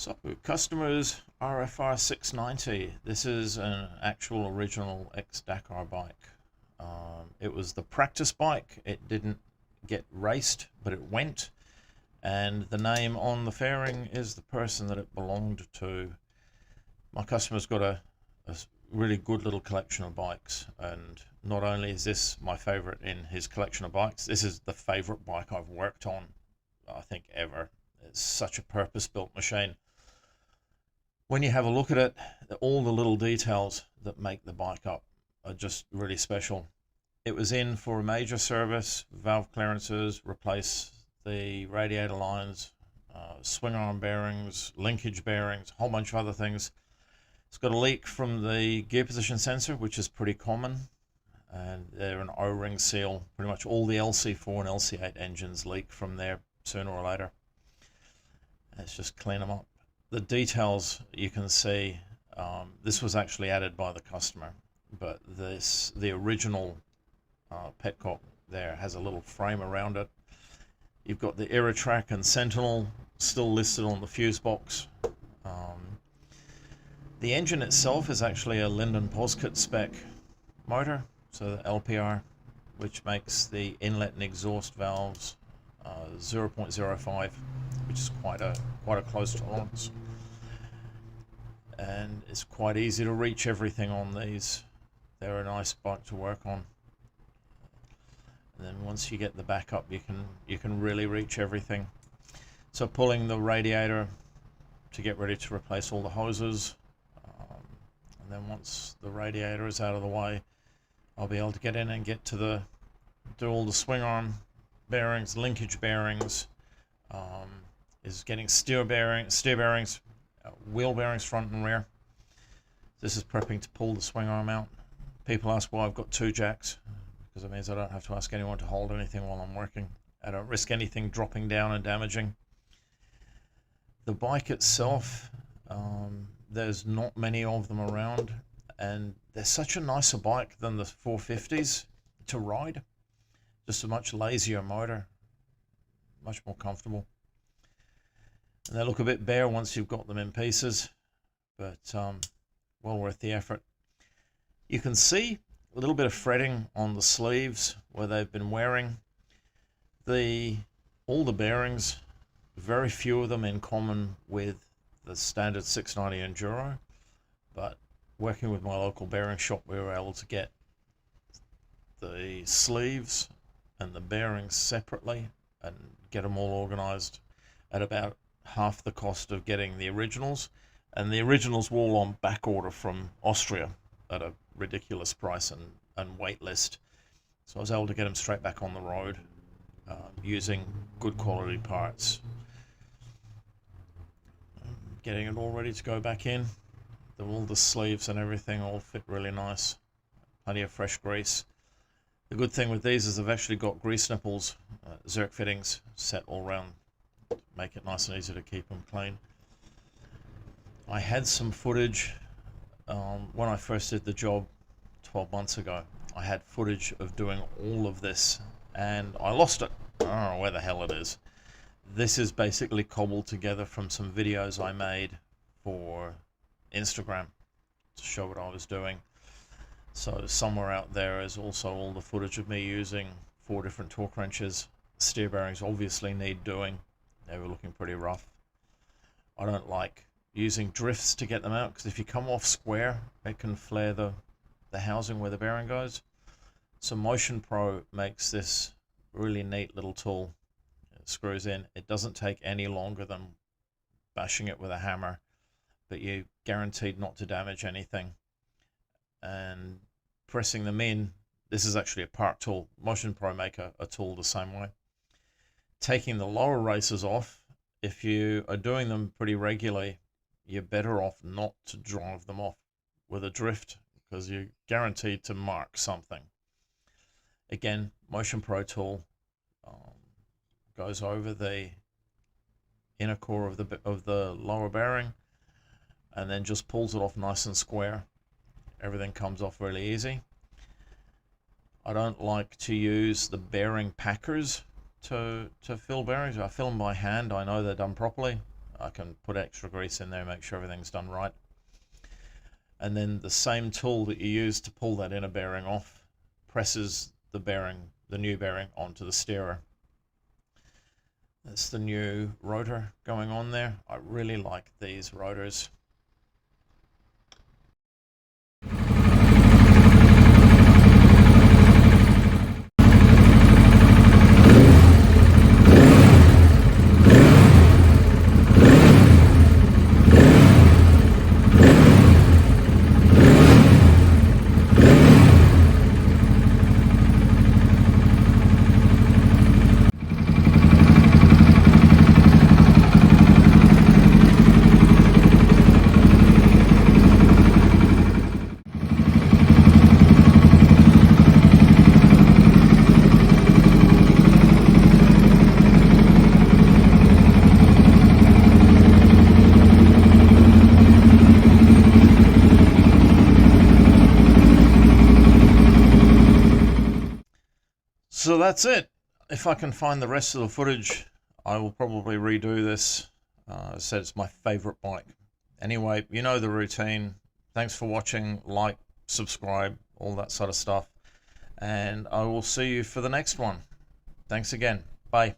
So, customers RFR690. This is an actual original ex-Dakar bike. It was the practice bike. It didn't get raced, but it went. And the name on the fairing is the person that it belonged to. My customer's got a really good little collection of bikes. And not only is this my favorite in his collection of bikes, this is the favorite bike I've worked on, I think, ever. It's such a purpose-built machine. When you have a look at it, all the little details that make the bike up are just really special. It was in for a major service, valve clearances, replace the radiator lines, swing arm bearings, linkage bearings, a whole bunch of other things. It's got a leak from the gear position sensor, which is pretty common, and they're an O-ring seal. Pretty much all the LC4 and LC8 engines leak from there sooner or later. Let's just clean them up. The details you can see, this was actually added by the customer, but the original petcock there has a little frame around it. You've got the Aerotrack and Sentinel still listed on the fuse box. The engine itself is actually a Linden Poskett spec motor, so the LPR, which makes the inlet and exhaust valves 0.05, which is quite a close tolerance, and it's quite easy to reach everything on these. They're a nice bike to work on, and then once you get the back up, you can really reach everything. So pulling the radiator to get ready to replace all the hoses, and then once the radiator is out of the way, I'll be able to get in and get to do all the swing arm bearings, linkage bearings, is getting steer bearings, wheel bearings front and rear. This is prepping to pull the swing arm out. People ask why I've got two jacks, because it means I don't have to ask anyone to hold anything while I'm working. I don't risk anything dropping down and damaging. The bike itself, there's not many of them around, and they're such a nicer bike than the 450s to ride. Just a much lazier motor, much more comfortable. And they look a bit bare once you've got them in pieces, but well worth the effort. You can see a little bit of fretting on the sleeves where they've been wearing. All the bearings, very few of them in common with the standard 690 Enduro, but working with my local bearing shop, we were able to get the sleeves and the bearings separately and get them all organized at about half the cost of getting the originals. And the originals were all on back order from Austria at a ridiculous price and wait list. So I was able to get them straight back on the road using good quality parts. Getting it all ready to go back in. All the sleeves and everything all fit really nice. Plenty of fresh grease. The good thing with these is I've actually got grease nipples, Zerk fittings set all around to make it nice and easy to keep them clean. I had some footage when I first did the job 12 months ago. I had footage of doing all of this and I lost it. I don't know where the hell it is. This is basically cobbled together from some videos I made for Instagram to show what I was doing. So somewhere out there is also all the footage of me using 4 different torque wrenches. Steer bearings obviously need doing. They were looking pretty rough. I don't like using drifts to get them out, because if you come off square, it can flare the housing where the bearing goes. So Motion Pro makes this really neat little tool. It screws in. It doesn't take any longer than bashing it with a hammer, but you're guaranteed not to damage anything. And pressing them in, this is actually a part tool. Motion Pro make a tool the same way. Taking the lower races off, if you are doing them pretty regularly, you're better off not to drive them off with a drift, because you're guaranteed to mark something. Again, Motion Pro tool goes over the inner core of the lower bearing and then just pulls it off nice and square. Everything comes off really easy. I don't like to use the bearing packers to fill bearings. I fill them by hand. I know they're done properly. I can put extra grease in there, make sure everything's done right. And then the same tool that you use to pull that inner bearing off presses the bearing, the new bearing, onto the steerer. That's the new rotor going on there. I really like these rotors. So that's it. If I can find the rest of the footage, I will probably redo this. As I said, it's my favorite bike. Anyway, you know the routine. Thanks for watching. Like, subscribe, all that sort of stuff. And I will see you for the next one. Thanks again. Bye.